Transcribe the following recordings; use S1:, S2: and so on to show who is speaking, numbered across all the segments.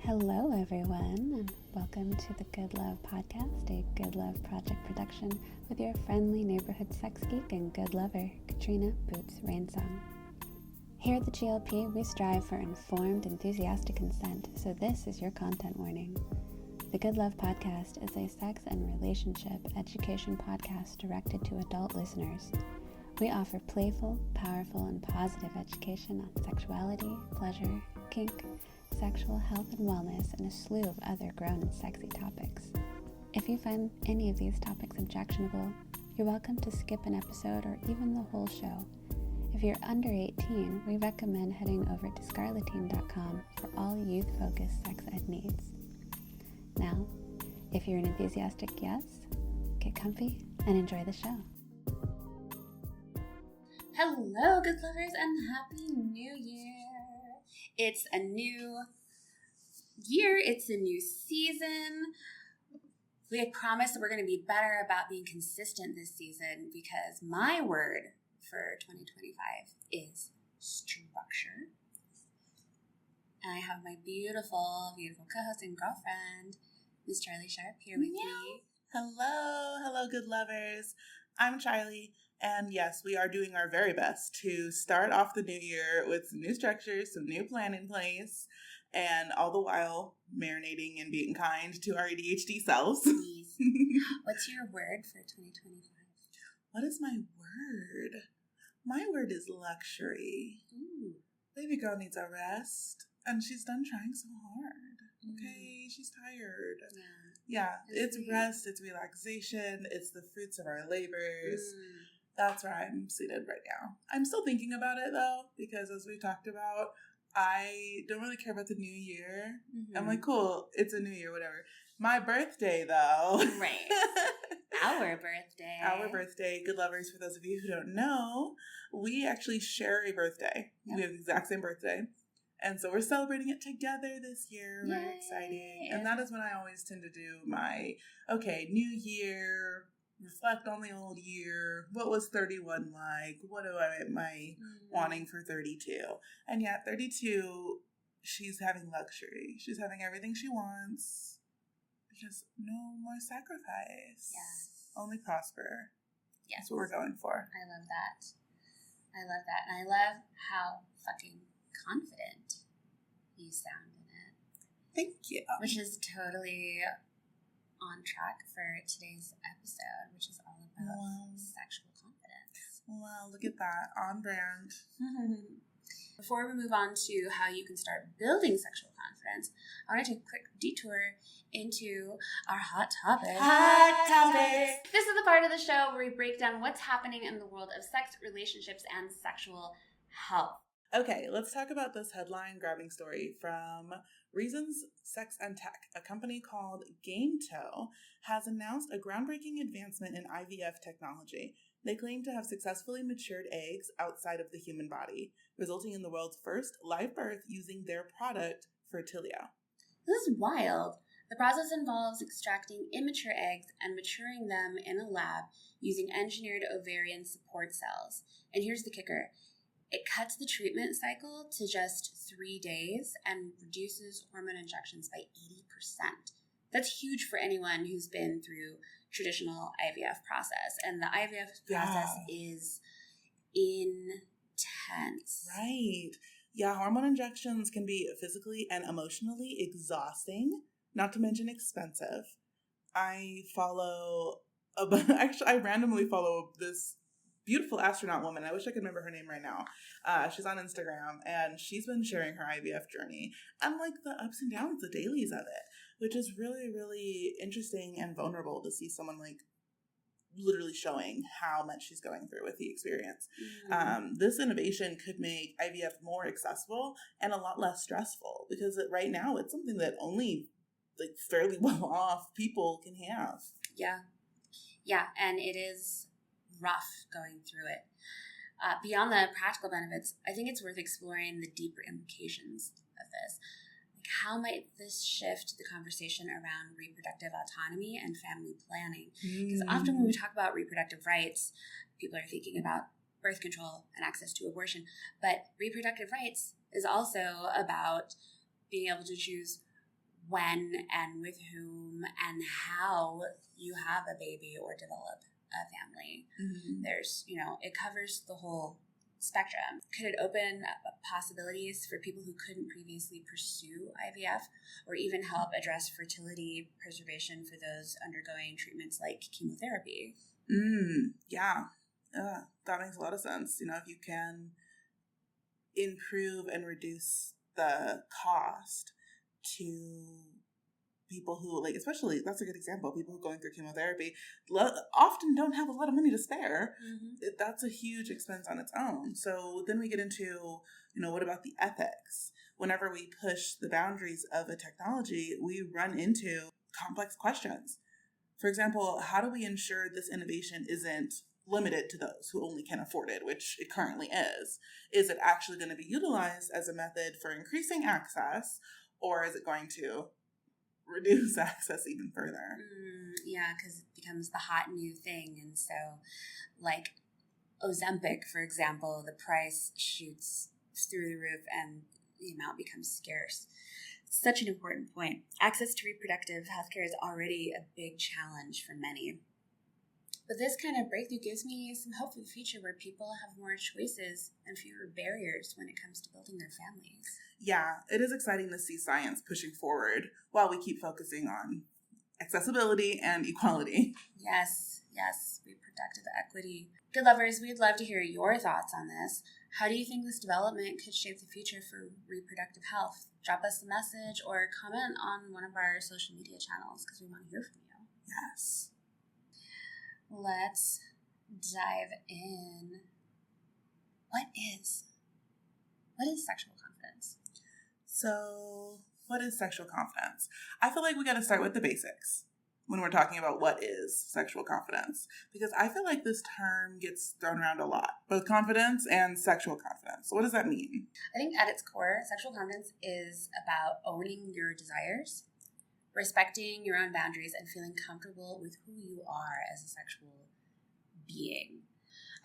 S1: Hello, everyone, and welcome to the Good Love Podcast, a Good Love project production with your friendly neighborhood sex geek and good lover, Katrina Boots Rainsong. Here at the GLP, we strive for informed, enthusiastic consent, so this is your content warning. The Good Love Podcast is a sex and relationship education podcast directed to adult listeners. We offer playful, powerful, and positive education on sexuality, pleasure, kink, sexual health and wellness, and a slew of other grown and sexy topics. If you find any of these topics objectionable, you're welcome to skip an episode or even the whole show. If you're under 18, we recommend heading over to scarletine.com for all youth-focused sex ed needs. Now, if you're an enthusiastic yes, get comfy and enjoy the show. Hello, good lovers, and Happy New Year! It's a new year. It's a new season. We had promised that we're going to be better about being consistent this season because my word for 2025 is structure. And I have my beautiful, beautiful co-host and girlfriend, Miss Charlie Sharp, here with me.
S2: Hello, good lovers. I'm Charlie. And yes, we are doing our very best to start off the new year with some new structures, some new plan in place, and all the while marinating and being kind to our ADHD selves.
S1: Please. What's your word for 2025?
S2: What is my word? My word is luxury.
S1: Ooh.
S2: Baby girl needs a rest, and she's done trying so hard. Okay, she's tired. Yeah, it's rest, it's relaxation, it's the fruits of our labors. That's where I'm seated right now. I'm still thinking about it, though, because as we talked about, I don't really care about the new year. Mm-hmm. I'm like, cool, it's a new year, whatever. My birthday, though.
S1: Right. Our birthday.
S2: Our birthday. Good lovers, for those of you who don't know, we actually share a birthday. Yep. We have the exact same birthday. And so we're celebrating it together this year.
S1: Yay.
S2: Very exciting. And that is when I always tend to do my, new year, reflect on the old year. What was 31 like? What am I wanting for 32? And yeah, 32, she's having luxury. She's having everything she wants. Just no more sacrifice.
S1: Yes.
S2: Only prosper.
S1: Yes.
S2: That's what we're going for.
S1: I love that. And I love how fucking confident you sound in it.
S2: Thank you.
S1: Which is totally on track for today's episode, which is all about sexual confidence.
S2: Wow, look at that. On brand.
S1: Before we move on to how you can start building sexual confidence, I want to take a quick detour into our hot topics.
S2: Hot topics!
S1: This is the part of the show where we break down what's happening in the world of sex, relationships, and sexual health.
S2: Okay, let's talk about this headline-grabbing story from Reasons, Sex, and Tech. A company called GameToe has announced a groundbreaking advancement in IVF technology. They claim to have successfully matured eggs outside of the human body, resulting in the world's first live birth using their product, Fertility.
S1: This is wild. The process involves extracting immature eggs and maturing them in a lab using engineered ovarian support cells. And here's the kicker. It cuts the treatment cycle to just 3 days and reduces hormone injections by 80%. That's huge for anyone who's been through traditional IVF process. And the IVF process is intense.
S2: Right. Yeah, hormone injections can be physically and emotionally exhausting, not to mention expensive. I randomly follow this beautiful astronaut woman. I wish I could remember her name right now. She's on Instagram, and she's been sharing her IVF journey and like the ups and downs, the dailies of it, which is really, really interesting and vulnerable to see someone like literally showing how much she's going through with the experience. This innovation could make IVF more accessible and a lot less stressful because right now it's something that only like fairly well-off people can have.
S1: Yeah, and it is rough going through it. Beyond the practical benefits, I think it's worth exploring the deeper implications of this. Like, how might this shift the conversation around reproductive autonomy and family planning? Because often when we talk about reproductive rights, people are thinking about birth control and access to abortion. But reproductive rights is also about being able to choose
S3: when and with whom and how you have a baby or develop a family.
S2: Mm-hmm.
S3: There's, it covers the whole spectrum. Could it open up possibilities for people who couldn't previously pursue IVF, or even help address fertility preservation for those undergoing treatments like chemotherapy?
S2: Yeah. That makes a lot of sense. If you can improve and reduce the cost to people who, like, especially, that's a good example, people who are going through chemotherapy often don't have a lot of money to spare.
S3: Mm-hmm.
S2: That's a huge expense on its own. So then we get into, what about the ethics? Whenever we push the boundaries of a technology, we run into complex questions. For example, how do we ensure this innovation isn't limited to those who only can afford it, which it currently is? Is it actually going to be utilized as a method for increasing access, or is it going to reduce access even further?
S3: Yeah, because it becomes the hot new thing. And so, like Ozempic, for example, the price shoots through the roof and the amount becomes scarce. Such an important point. Access to reproductive healthcare is already a big challenge for many. But this kind of breakthrough gives me some hope for the future, where people have more choices and fewer barriers when it comes to building their families.
S2: Yeah, it is exciting to see science pushing forward while we keep focusing on accessibility and equality.
S3: Yes, reproductive equity. Good lovers, we'd love to hear your thoughts on this. How do you think this development could shape the future for reproductive health? Drop us a message or comment on one of our social media channels, because we want to hear from you.
S2: Yes.
S3: Let's dive in. What is sexual confidence?
S2: So, what is sexual confidence? I feel like we got to start with the basics when we're talking about what is sexual confidence, because I feel like this term gets thrown around a lot, both confidence and sexual confidence. So what does that mean?
S3: I think at its core, sexual confidence is about owning your desires, respecting your own boundaries, and feeling comfortable with who you are as a sexual being.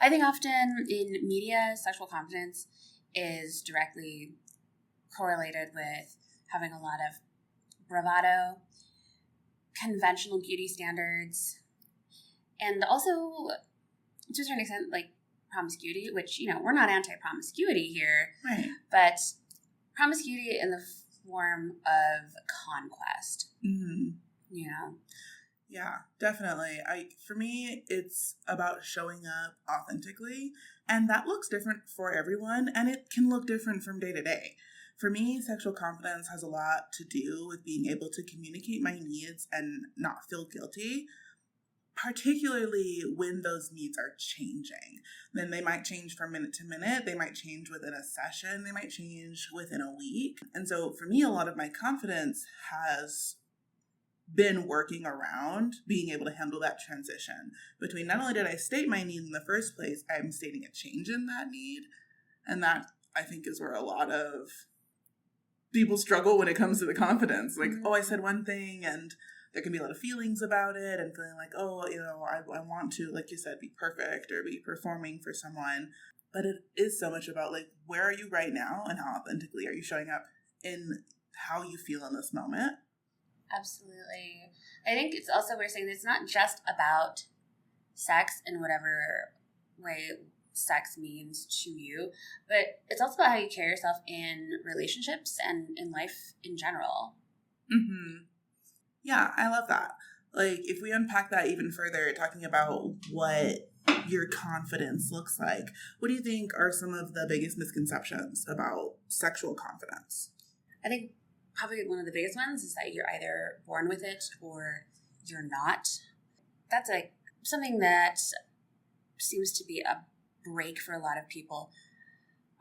S3: I think often in media, sexual confidence is directly correlated with having a lot of bravado, conventional beauty standards, and also, to a certain extent, like promiscuity, which, we're not anti-promiscuity here,
S2: Right.
S3: but promiscuity in the form of conquest.
S2: Mm-hmm.
S3: Yeah,
S2: definitely. For me, it's about showing up authentically, and that looks different for everyone, and it can look different from day to day. For me, sexual confidence has a lot to do with being able to communicate my needs and not feel guilty, particularly when those needs are changing. Then they might change from minute to minute. They might change within a session. They might change within a week. And so for me, a lot of my confidence has been working around being able to handle that transition between not only did I state my need in the first place, I'm stating a change in that need. And that, I think, is where a lot of people struggle when it comes to the confidence. Like, I said one thing, and there can be a lot of feelings about it, and feeling like, I want to, like you said, be perfect or be performing for someone. But it is so much about, like, where are you right now and how authentically are you showing up in how you feel in this moment?
S3: Absolutely. I think it's also, we're saying it's not just about sex in whatever way sex means to you, but it's also about how you carry yourself in relationships and in life in general.
S2: Mm-hmm. Yeah, I love that. Like, if we unpack that even further, talking about what your confidence looks like, what do you think are some of the biggest misconceptions about sexual confidence?
S3: I think probably one of the biggest ones is that you're either born with it or you're not. That's like something that seems to be a break for a lot of people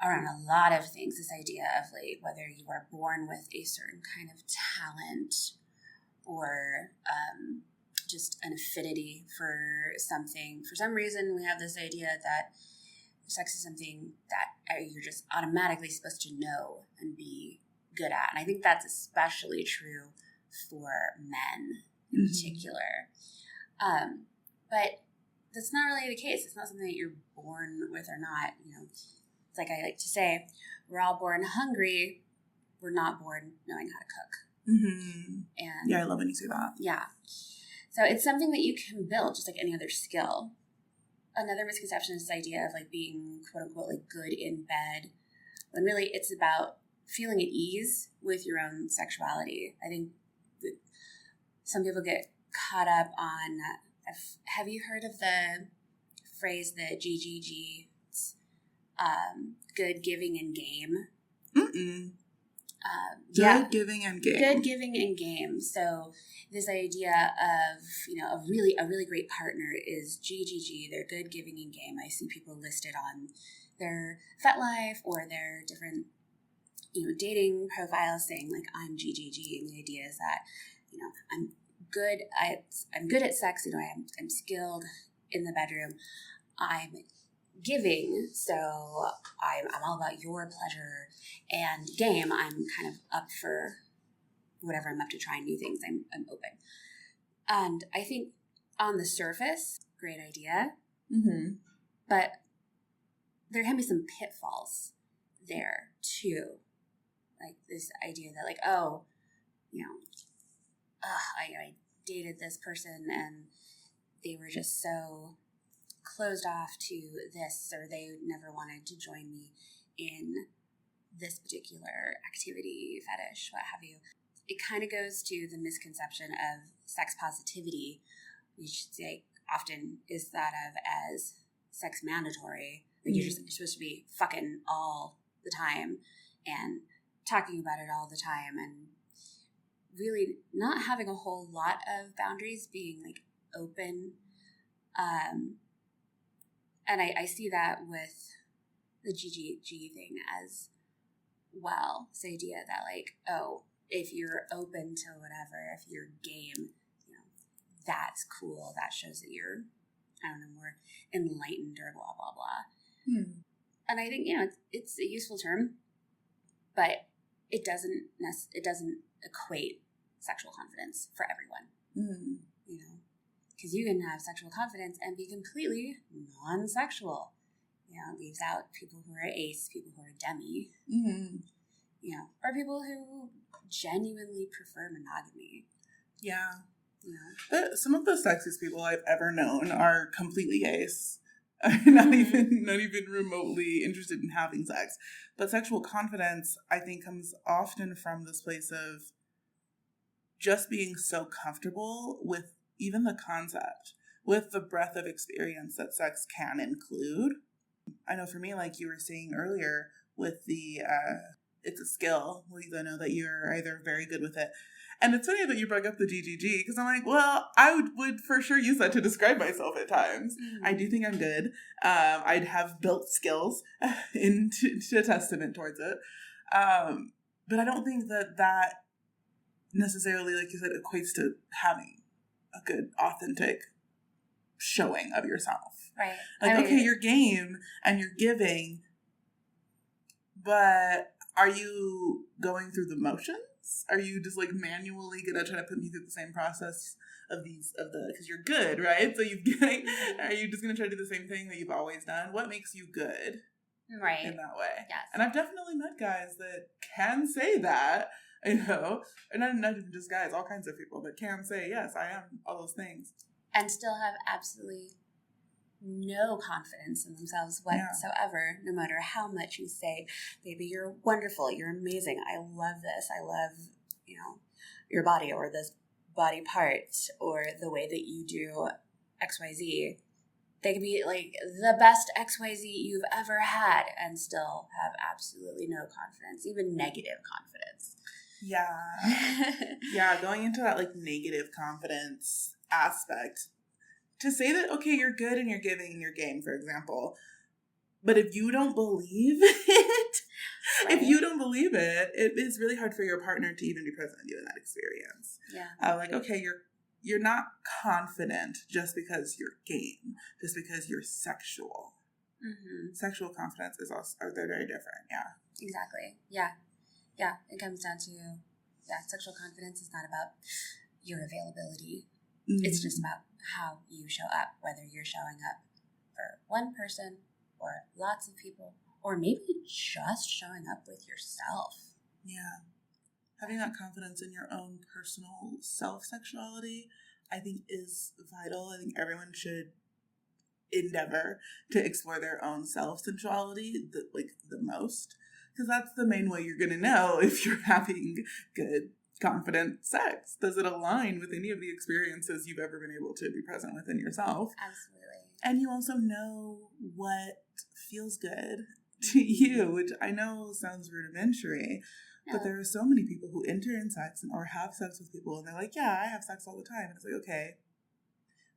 S3: around a lot of things. This idea of, like, whether you are born with a certain kind of talent or just an affinity for something. For some reason, we have this idea that sex is something that you're just automatically supposed to know and be good at. And I think that's especially true for men in particular. But that's not really the case. It's not something that you're born with or not. It's like I like to say, we're all born hungry. We're not born knowing how to cook.
S2: Mm-hmm.
S3: And
S2: yeah, I love when you say that.
S3: Yeah. So it's something that you can build just like any other skill. Another misconception is this idea of like being quote unquote like good in bed, when really it's about feeling at ease with your own sexuality. I think some people get caught up on, have you heard of the phrase, the GGG, good, giving, and game?
S2: Mm-mm.
S3: Good
S2: giving and game.
S3: Good giving and game. So this idea of, a really great partner is GGG. They're good, giving, and game. I see people listed on their FetLife or their different, dating profiles saying like, I'm GGG. And the idea is that, I'm good at sex. I'm skilled in the bedroom. I'm giving, so I'm all about your pleasure, and game, I'm kind of up for whatever. I'm up to trying new things. I'm open. And I think on the surface, great idea,
S2: Mm-hmm.
S3: but there can be some pitfalls there too. Like this idea that like, I dated this person and they were just so closed off to this, or they never wanted to join me in this particular activity, fetish, what have you. It kind of goes to the misconception of sex positivity, which they often is thought of as sex mandatory. Like you're supposed to be fucking all the time and talking about it all the time, and really not having a whole lot of boundaries, being like open. And I see that with the GGG thing as well. This idea that like, if you're open to whatever, if you're game, that's cool. That shows that you're, more enlightened or blah, blah, blah. And I think, it's a useful term, but it doesn't equate sexual confidence for everyone. Because you can have sexual confidence and be completely non-sexual. It leaves out people who are ace, people who are demi, or people who genuinely prefer monogamy.
S2: Yeah. Some of the sexiest people I've ever known are completely ace. not even remotely interested in having sex. But sexual confidence, I think, comes often from this place of just being so comfortable with even the concept, with the breadth of experience that sex can include. I know for me, like you were saying earlier, with the it's a skill. I know that you're either very good with it. And it's funny that you brought up the GGG, because I'm like, well, I would for sure use that to describe myself at times. I do think I'm good. I'd have built skills into a testament towards it. But I don't think that necessarily, like you said, equates to having a good, authentic showing of yourself.
S3: Right.
S2: Like, okay, you're game and you're giving, but are you going through the motions? Are you just like manually gonna try to put me through the same process because you're good, right? So are you just gonna try to do the same thing that you've always done? What makes you good?
S3: Right.
S2: In that way.
S3: Yes.
S2: And I've definitely met guys that can say that, and not even just guys, all kinds of people that can say, yes, I am all those things.
S3: And still have absolutely no confidence in themselves whatsoever, no matter how much you say, baby, you're wonderful, you're amazing, I love this, I love, your body or this body part or the way that you do XYZ. They can be like the best XYZ you've ever had and still have absolutely no confidence, even negative confidence.
S2: Yeah. Yeah, going into that like negative confidence aspect. To say that, okay, you're good and you're giving in your game, for example, but if you don't believe it,
S3: right.
S2: It is really hard for your partner to even be present with you in that experience.
S3: Yeah.
S2: Like, okay, you're not confident just because you're game, just because you're sexual.
S3: Mm-hmm.
S2: Sexual confidence they're very different. Yeah.
S3: Exactly. Yeah. Yeah. It comes down to, sexual confidence is not about your availability. Mm-hmm. It's just about how you show up, whether you're showing up for one person or lots of people, or maybe just showing up with yourself.
S2: Yeah. Having that confidence in your own personal self-sexuality, I think, is vital. I think everyone should endeavor to explore their own self-sensuality the most, because that's the main way you're going to know if you're having good, confident sex. Does it align with any of the experiences you've ever been able to be present within yourself?
S3: Absolutely.
S2: And you also know what feels good to you, which I know sounds rudimentary, but there are so many people who enter in sex or have sex with people and they're like, yeah, I have sex all the time. And it's like, okay,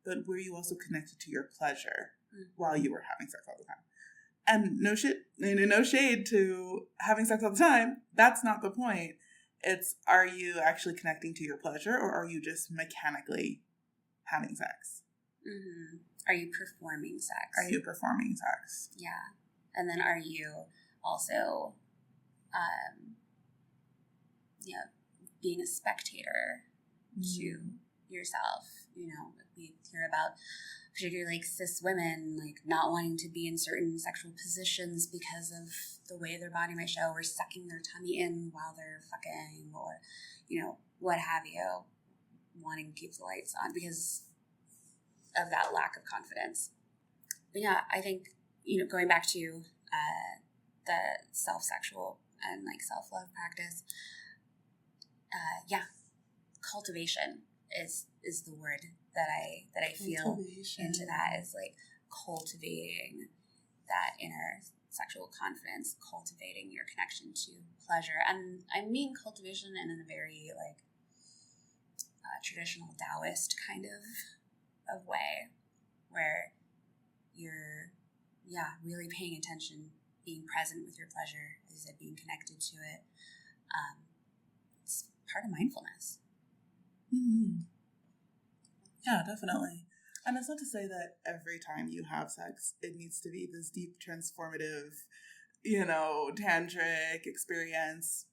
S2: but were you also connected to your pleasure while you were having sex all the time? And no shade to having sex all the time. That's not the point. It's, are you actually connecting to your pleasure, or are you just mechanically having sex?
S3: Mm-hmm. Are you performing sex?
S2: Yeah.
S3: And then are you also, being a spectator to yourself? You know, we hear about particularly like cis women like not wanting to be in certain sexual positions because of the way their body might show, or sucking their tummy in while they're fucking, or, you know, what have you, wanting to keep the lights on because of that lack of confidence. But yeah, I think, you know, going back to the self-sexual and like self-love practice, cultivation is the word that I feel into that, is like cultivating that inner sexual confidence, cultivating your connection to pleasure. And I mean cultivation in a very like traditional Taoist kind of way, where you're really paying attention, being present with your pleasure, as you said, being connected to it. It's part of mindfulness.
S2: Mm-hmm. Yeah, definitely. And it's not to say that every time you have sex, it needs to be this deep, transformative, you know, tantric experience.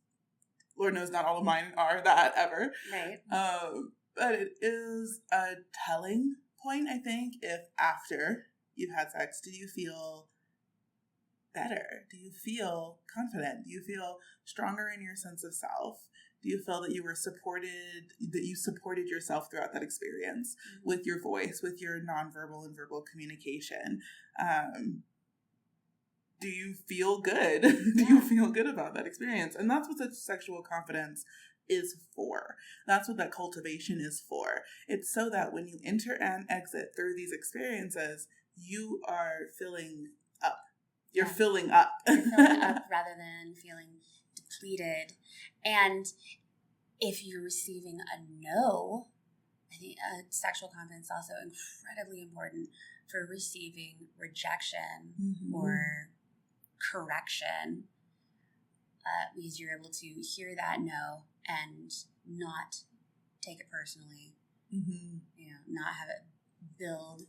S2: Lord knows not all of mine are that ever.
S3: Right.
S2: But it is a telling point, I think, if after you've had sex, do you feel better? Do you feel confident? Do you feel stronger in your sense of self? Do you feel that you were supported, that you supported yourself throughout that experience with your voice, with your nonverbal and verbal communication? Do you feel good? Do you feel good about that experience? And that's what the sexual confidence is for. That's what that cultivation is for. It's so that when you enter and exit through these experiences, you are filling up. You're filling up.
S3: You're filling up rather than feeling depleted. And if you're receiving a no, I think sexual confidence is also incredibly important for receiving rejection or correction, because you're able to hear that no and not take it personally. You know, not have it build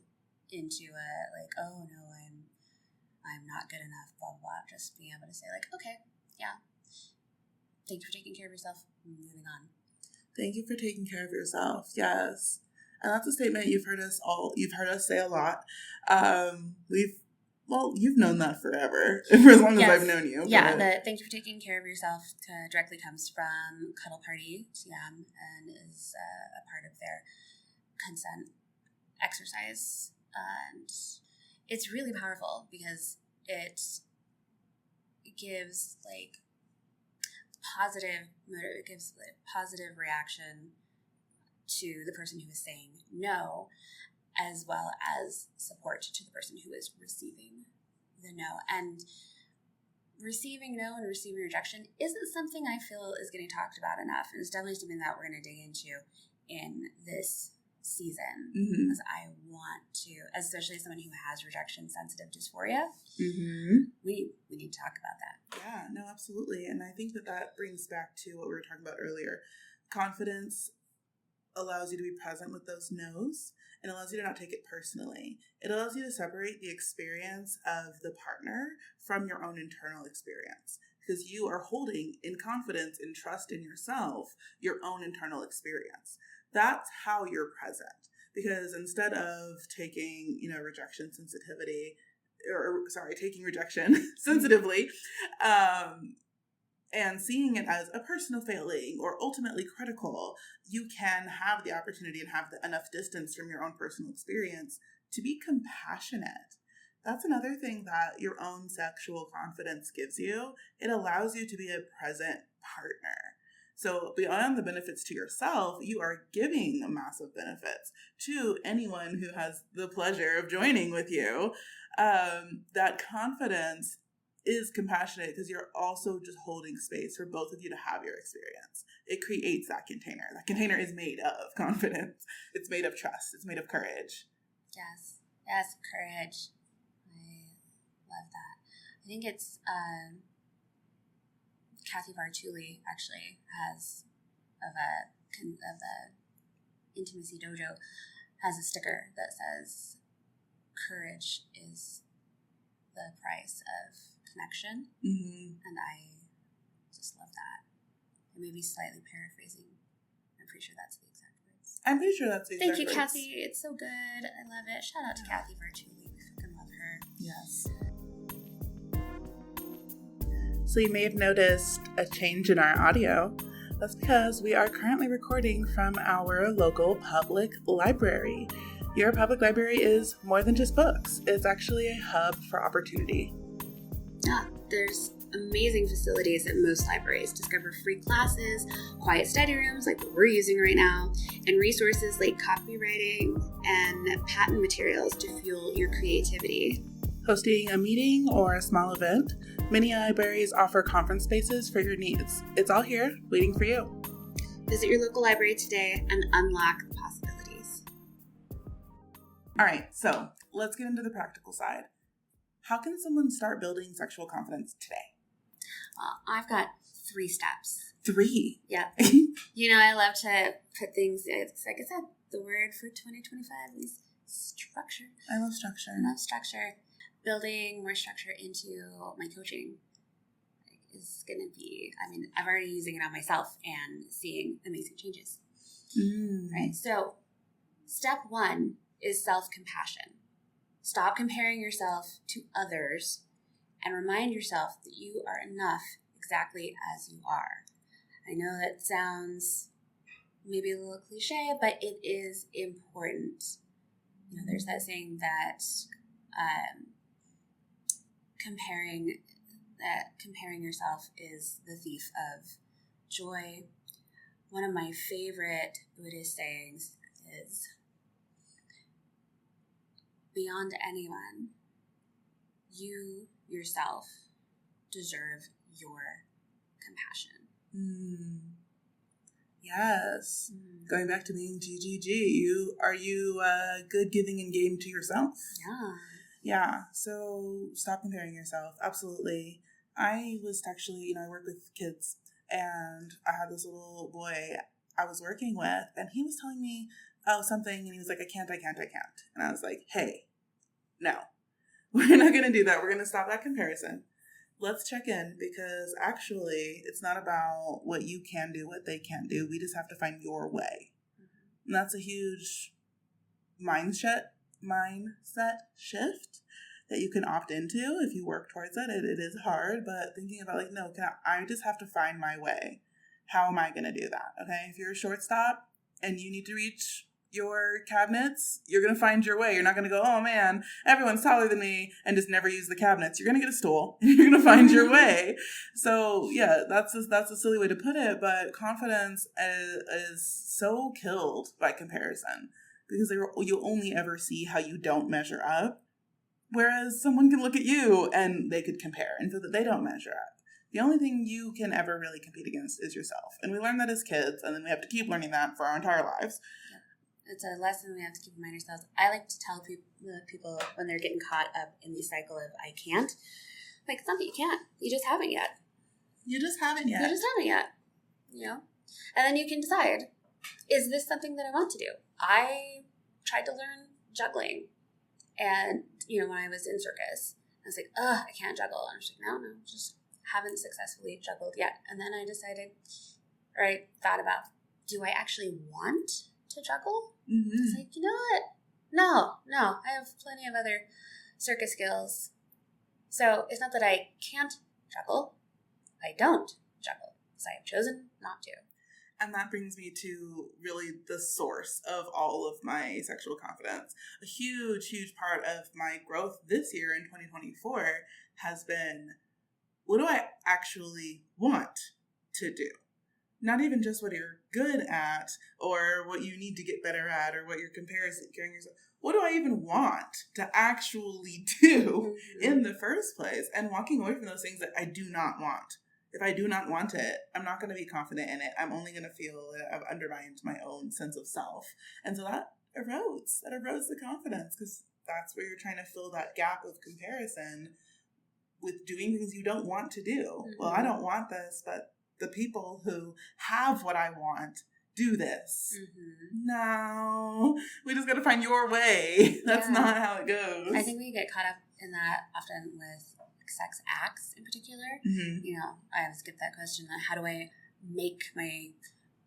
S3: into a like, oh no, I'm not good enough, blah, blah, blah. Just being able to say like, okay, yeah, thank you for taking care of yourself. Moving on.
S2: Thank you for taking care of yourself. Yes. And that's a statement you've heard us say a lot. You've known that forever, for as long as I've known you.
S3: Yeah, the thank you for taking care of yourself directly comes from Cuddle Party TM, and is a part of their consent exercise. And it's really powerful because it gives like positive reaction to the person who is saying no, as well as support to the person who is receiving the no. And receiving no and receiving rejection isn't something I feel is getting talked about enough. And it's definitely something that we're going to dig into in this season, because I want to, especially as someone who has rejection sensitive dysphoria, we need to talk about that.
S2: Yeah, no, absolutely. And I think that brings back to what we were talking about earlier. Confidence allows you to be present with those no's, and allows you to not take it personally. It allows you to separate the experience of the partner from your own internal experience, because you are holding in confidence and trust in yourself your own internal experience. That's how you're present. Because instead of taking, rejection sensitivity, taking rejection sensitively, and seeing it as a personal failing or ultimately critical, you can have the opportunity and have enough distance from your own personal experience to be compassionate. That's another thing that your own sexual confidence gives you. It allows you to be a present partner. So beyond the benefits to yourself, you are giving massive benefits to anyone who has the pleasure of joining with you. That confidence is compassionate because you're also just holding space for both of you to have your experience. It creates that container. That container is made of confidence. It's made of trust. It's made of courage.
S3: Yes. Yes, courage. I love that. I think it's Kathy Vartuli actually has of a Intimacy Dojo has a sticker that says courage is the price of connection. And I just love that. I may be slightly paraphrasing. I'm pretty sure that's the exact words.
S2: I'm pretty sure that's the exact
S3: Thank you,
S2: words.
S3: Kathy. It's so good. I love it. Shout out to Kathy Vartuli. We fucking love her.
S2: Yes. So you may have noticed a change in our audio. That's because we are currently recording from our local public library. Your public library is more than just books. It's actually a hub for opportunity.
S3: Yeah, there's amazing facilities at most libraries. Discover free classes, quiet study rooms like what we're using right now, and resources like copywriting and patent materials to fuel your creativity.
S2: Hosting a meeting or a small event, many libraries offer conference spaces for your needs. It's all here, waiting for you.
S3: Visit your local library today and unlock the possibilities.
S2: All right, so let's get into the practical side. How can someone start building sexual confidence today?
S3: I've got 3 steps.
S2: 3?
S3: Yeah. I love to put things, it's like I said, the word for 2025 is structure.
S2: I love structure.
S3: I love structure. Building more structure into my coaching is going to be, I'm already using it on myself and seeing amazing changes. Right? So step 1 is self-compassion. Stop comparing yourself to others and remind yourself that you are enough exactly as you are. I know that sounds maybe a little cliche, but it is important. There's that saying that comparing yourself is the thief of joy. One of my favorite Buddhist sayings is, beyond anyone, you yourself deserve your compassion.
S2: Yes. Going back to being GGG, are you good giving and game to yourself? Yeah. So stop comparing yourself. Absolutely. I was actually, I work with kids, and I had this little boy I was working with, and he was telling me something, and he was like, I can't. And I was like, hey, no, we're not going to do that. We're going to stop that comparison. Let's check in, because actually it's not about what you can do, what they can do. We just have to find your way. And that's a huge mindset shift that you can opt into if you work towards it. It is hard, but thinking about I just have to find my way. How am I going to do that? Okay. If you're a shortstop and you need to reach your cabinets, you're going to find your way. You're not going to go, oh man, everyone's taller than me, and just never use the cabinets. You're going to get a stool. You're going to find your way. So yeah, that's a silly way to put it, but confidence is so killed by comparison, because you'll only ever see how you don't measure up. Whereas someone can look at you and they could compare and feel that they don't measure up. The only thing you can ever really compete against is yourself. And we learn that as kids, and then we have to keep learning that for our entire lives.
S3: It's a lesson we have to keep in mind ourselves. I like to tell people when they're getting caught up in the cycle of I can't. It's not that you can't. You just haven't yet.
S2: You just haven't yet.
S3: And then you can decide, is this something that I want to do? I tried to learn juggling. And, when I was in circus, I was like, I can't juggle. And I was like, no, just haven't successfully juggled yet. And then I decided, or I thought about, do I actually want to juggle? I was like, you know what? No, I have plenty of other circus skills. So it's not that I can't juggle. I don't juggle, because I have chosen not to.
S2: And that brings me to really the source of all of my sexual confidence. A huge, huge part of my growth this year in 2024 has been, what do I actually want to do? Not even just what you're good at or what you need to get better at or what you're comparing yourself. What do I even want to actually do in the first place? And walking away from those things that I do not want. If I do not want it, I'm not going to be confident in it. I'm only going to feel that I've undermined my own sense of self. And so that erodes the confidence, because that's where you're trying to fill that gap of comparison with doing things you don't want to do. Mm-hmm. Well, I don't want this, but the people who have what I want do this. Mm-hmm. No, we just got to find your way. That's not how it goes.
S3: I think we get caught up in that often with sex acts in particular. Mm-hmm. You know, I always get that question, like, how do I make my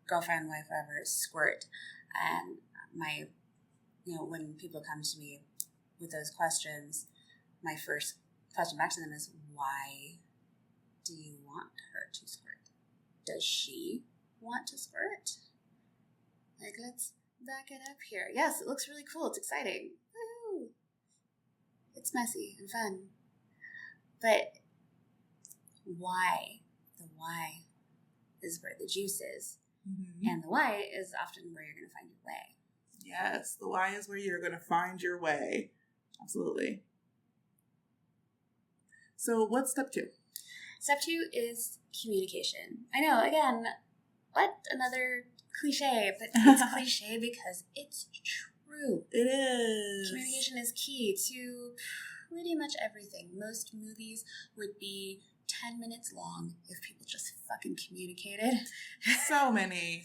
S3: girlfriend, wife, whatever, squirt? And when people come to me with those questions, my first question back to them is, why do you want her to squirt? Does she want to squirt? Like, let's back it up here. Yes, it looks really cool. It's exciting. Woo! It's messy and fun. But why? The why is where the juice is. Mm-hmm. And the why is often where you're going to find your way.
S2: Yes, the why is where you're going to find your way. Absolutely. So what's step 2?
S3: Step 2 is communication. I know, again, what another cliche, but it's cliche because it's true.
S2: It is.
S3: Communication is key to pretty much everything. Most movies would be 10 minutes long if people just fucking communicated.
S2: So many.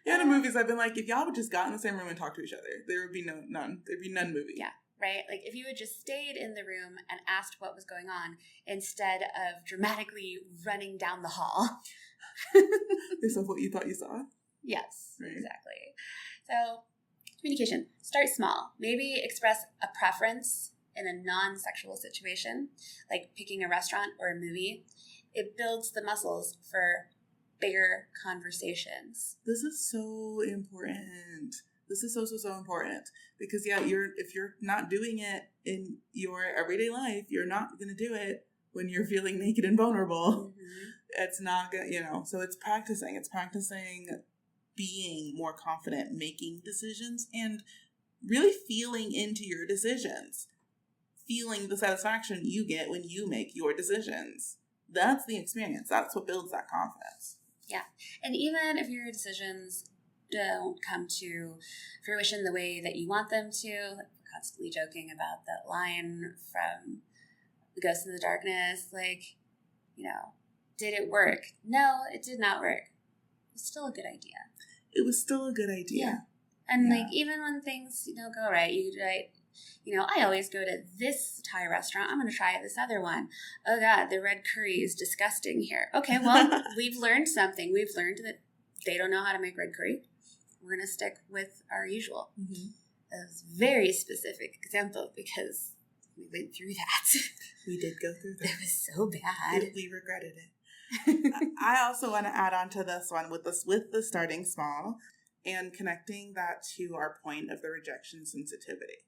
S2: The other movies I've been like, if y'all would just got in the same room and talk to each other, there would be none. There'd be none movie.
S3: Yeah, right? Like, if you had just stayed in the room and asked what was going on instead of dramatically running down the hall.
S2: Based on what you thought you saw?
S3: Yes, right. Exactly. So, communication. Start small. Maybe express a preference in a non-sexual situation, like picking a restaurant or a movie. It builds the muscles for bigger conversations.
S2: This is so important. This is so important. Because, if you're not doing it in your everyday life, you're not going to do it when you're feeling naked and vulnerable. Mm-hmm. It's not going to, so it's practicing. It's practicing being more confident, making decisions, and really feeling into your decisions. Feeling the satisfaction you get when you make your decisions. That's the experience. That's what builds that confidence.
S3: Yeah. And even if your decisions don't come to fruition the way that you want them to, like we're constantly joking about that line from The Ghost in the Darkness, like, did it work? No, it did not work. It was still a good idea.
S2: It was still a good idea.
S3: Yeah. And even when things, go right, I always go to this Thai restaurant. I'm going to try this other one. Oh, God, the red curry is disgusting here. Okay, well, we've learned something. We've learned that they don't know how to make red curry. We're going to stick with our usual. Mm-hmm. That was a very specific example because we went through that.
S2: We did go through that.
S3: It was so bad.
S2: We regretted it. I also want to add on to this one with the starting small and connecting that to our point of the rejection sensitivity.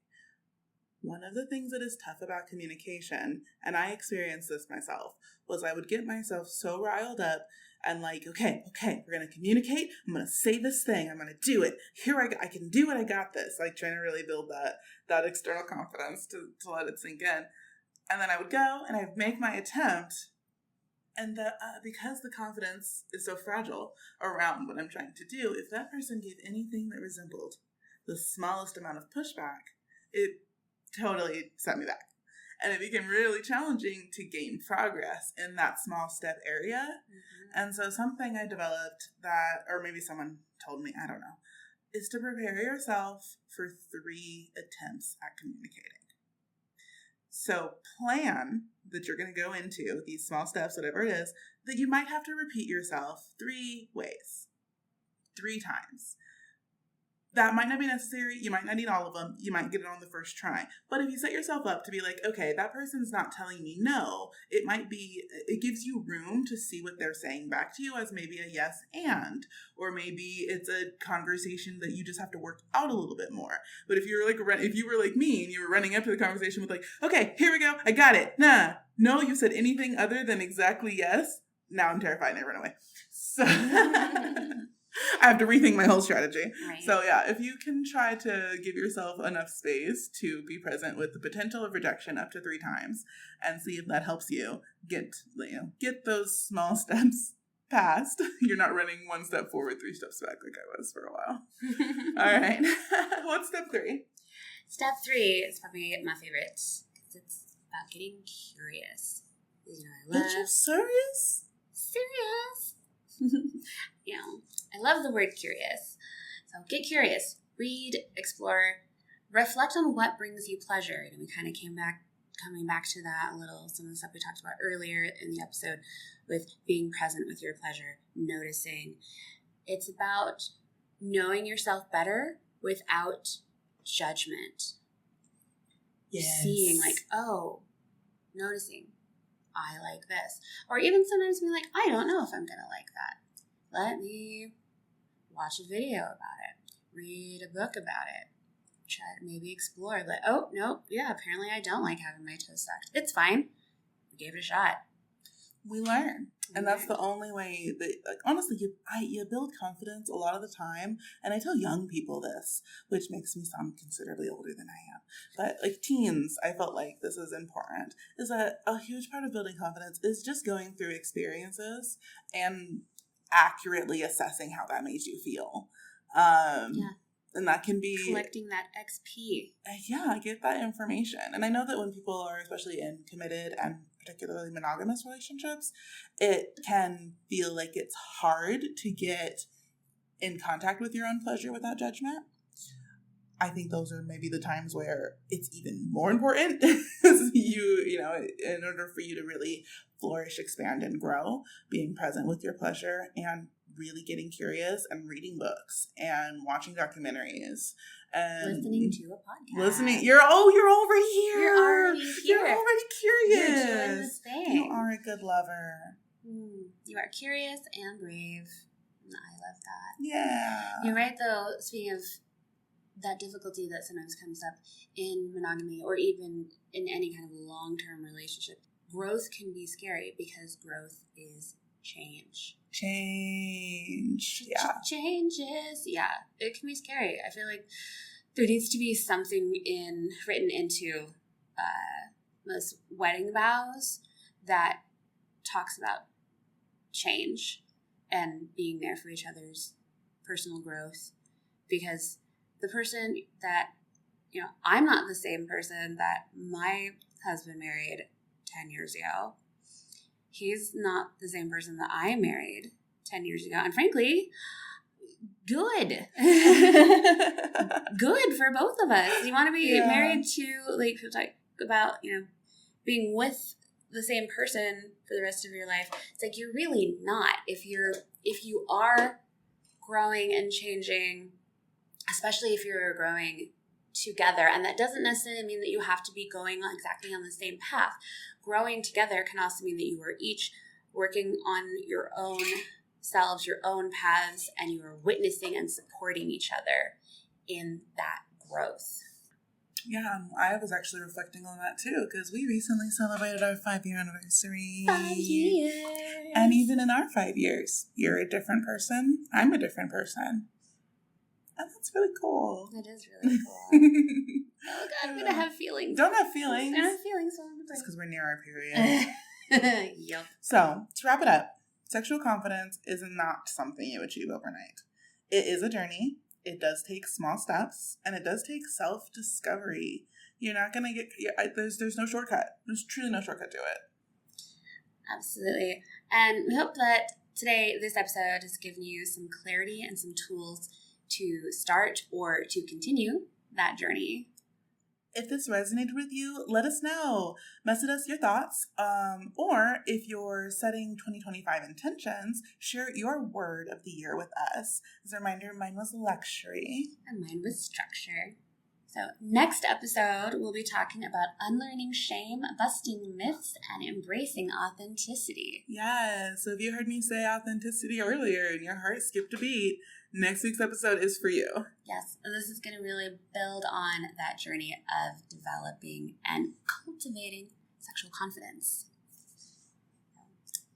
S2: One of the things that is tough about communication, and I experienced this myself, was I would get myself so riled up and like, okay, we're going to communicate. I'm going to say this thing. I'm going to do it. Here I can do it. I got this. Like trying to really build that external confidence to let it sink in. And then I would go and I'd make my attempt. And because the confidence is so fragile around what I'm trying to do, if that person gave anything that resembled the smallest amount of pushback, it totally set me back. And it became really challenging to gain progress in that small step area. Mm-hmm. And so something I developed that, or maybe someone told me, I don't know, is to prepare yourself for 3 attempts at communicating. So plan that you're going to go into these small steps, whatever it is, that you might have to repeat yourself 3 ways, 3 times. that might not be necessary. You might not need all of them. You might get it on the first try. But if you set yourself up to be like, okay, that person's not telling me no, it gives you room to see what they're saying back to you as maybe a yes and, or maybe it's a conversation that you just have to work out a little bit more. But if you were like me and you were running up to the conversation with like, okay, here we go, I got it. Nah, no, you said anything other than exactly yes. Now I'm terrified and I run away. So I have to rethink my whole strategy.
S3: Right.
S2: So yeah, if you can try to give yourself enough space to be present with the potential of rejection up to 3 times and see if that helps you get those small steps past. You're not running 1 step forward, 3 steps back like I was for a while. All right. What's step 3?
S3: Step 3 is probably my favorite because it's about getting curious.
S2: Are you serious?
S3: Serious. I love the word curious. So get curious, read, explore, reflect on what brings you pleasure. We kind of coming back to that a little, some of the stuff we talked about earlier in the episode with being present with your pleasure, noticing. It's about knowing yourself better without judgment.
S2: Yes.
S3: Seeing noticing, I like this. Or even sometimes being like, I don't know if I'm going to like that. Let me watch a video about it, read a book about it, try to maybe explore. Like, oh, no, yeah, apparently I don't like having my toes sucked. It's fine. We gave it a shot.
S2: We learn. And that's the only way that, honestly, you build confidence a lot of the time. And I tell young people this, which makes me sound considerably older than I am. But teens, I felt like this is important, is that a huge part of building confidence is just going through experiences and accurately assessing how that made you feel. And that can be
S3: collecting that XP.
S2: Get that information. And I know that when people are especially in committed and particularly monogamous relationships, it can feel like it's hard to get in contact with your own pleasure without judgment. I think those are maybe the times where it's even more important. In order for you to really flourish, expand, and grow, being present with your pleasure and really getting curious and reading books and watching documentaries and
S3: listening to a podcast.
S2: You're over here.
S3: You're already here.
S2: You're already curious.
S3: You're doing this thing.
S2: You are a good lover.
S3: You are curious and brave. I love that.
S2: Yeah.
S3: You're right, though. Speaking of that difficulty that sometimes comes up in monogamy or even in any kind of long-term relationship, growth can be scary because growth is change.
S2: Yeah.
S3: Changes. Yeah. It can be scary. I feel like there needs to be something written into most wedding vows that talks about change and being there for each other's personal growth, because the person that, I'm not the same person that my husband married 10 years ago. He's not the same person that I married 10 years ago. And frankly, good. Good for both of us. You want to be married to, people talk about, being with the same person for the rest of your life. It's like, you're really not. If you are growing and changing, especially if you're growing together, and that doesn't necessarily mean that you have to be going exactly on the same path. Growing together can also mean that you are each working on your own selves, your own paths, and you are witnessing and supporting each other in that growth.
S2: Yeah, I was actually reflecting on that too, because we recently celebrated our 5-year anniversary.
S3: 5 years.
S2: And even in our 5 years, you're a different person. I'm a different person. And that's really cool.
S3: It is really cool. Oh, God, I'm going to have feelings.
S2: Don't have feelings.
S3: I don't have feelings.
S2: Just because we're near our period.
S3: Yep.
S2: So, to wrap it up, sexual confidence is not something you achieve overnight. It is a journey. It does take small steps, and it does take self-discovery. You're not going to get... There's no shortcut. There's truly no shortcut to it.
S3: Absolutely. And we hope that today, this episode has given you some clarity and some tools to start or to continue that journey.
S2: If this resonated with you, let us know. Message us your thoughts. Or if you're setting 2025 intentions, share your word of the year with us. As a reminder, mine was luxury.
S3: And mine was structure. So next episode, we'll be talking about unlearning shame, busting myths, and embracing authenticity.
S2: Yeah, so if you heard me say authenticity earlier and your heart skipped a beat, next week's episode is for you.
S3: Yes, this is going to really build on that journey of developing and cultivating sexual confidence.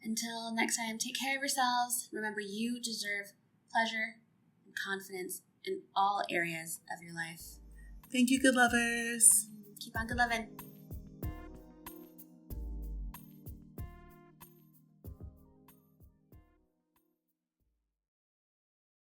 S3: Until next time, take care of yourselves. Remember, you deserve pleasure and confidence in all areas of your life.
S2: Thank you, good lovers.
S3: Keep on good loving.